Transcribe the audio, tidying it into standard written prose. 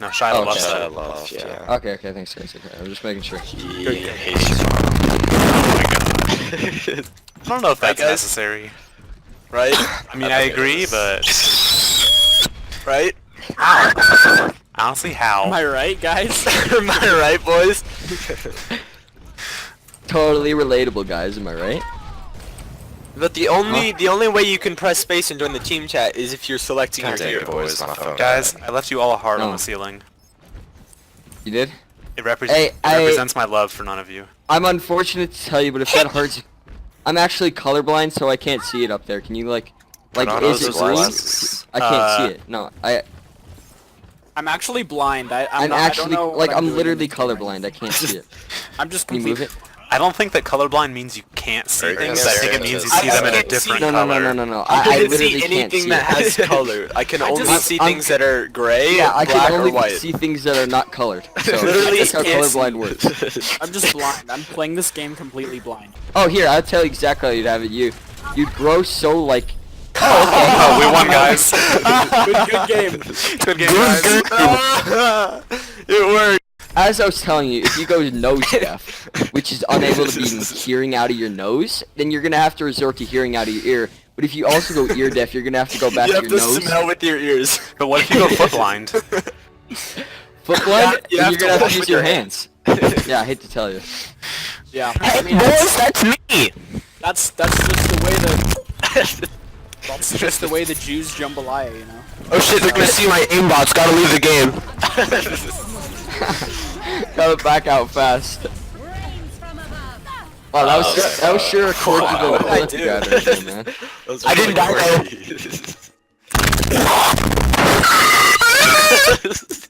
No, Shiloh Oh, loves okay. it. Love, yeah. Okay, thanks guys. Okay, I'm just making sure. He Good game. hates you. Oh my god. I don't know if Right, that's guys? necessary. Right? I mean, I agree, but Right? honestly, how? Am I right, guys? Am I right, boys? Totally relatable, guys. Am I right? But the only way you can press space and join the team chat is if you're selecting your God damn hero. it, boys, my phone. Guys, I left you all a heart on No. the ceiling. You did? It, Hey, it represents my love for none of you. I'm unfortunate to tell you, but if that hurts, I'm actually colorblind, so I can't see it up there. Can you like Put on is those it green? glasses. I can't see it. No, I'm actually blind. I'm I'm not, actually I don't know what like I'm doing literally in this game right colorblind. I can't see it. now. I'm just Can you move completely. it? I don't think that colorblind means you can't see Very things. good. I think it means you I see them in a can't see- different No, no, no, color. no, no, no. I I can't literally see can't anything see that it. has color. I can only just- see I'm- things that are gray, Yeah, I black, can or only white. see things that are not colored. So Literally that's how can't see. colorblind works. I'm just blind. I'm playing this game completely blind. Oh, here, I'll tell you exactly how you'd have it. You'd grow so like. Oh, we won, guys. Good game. Good game, guys. It worked. As I was telling you, if you go nose deaf, which is unable to be hearing out of your nose, then you're gonna have to resort to hearing out of your ear. But if you also go ear deaf, you're gonna have to go back You to have your to nose. smell with your ears. But what if you go foot blind? Foot blind, You then have you're to gonna have walk to use with your your hands. Yeah, I hate to tell you. Yeah. Hey, I mean, boys, that's me! that's just the way the that's just the way the Jews jambalaya, you know. Oh shit, they're gonna see my aimbots, gotta leave the game. Gotta back out fast. Wow, that was sure a quirky little I clip you got right there, man. I didn't die, though. though.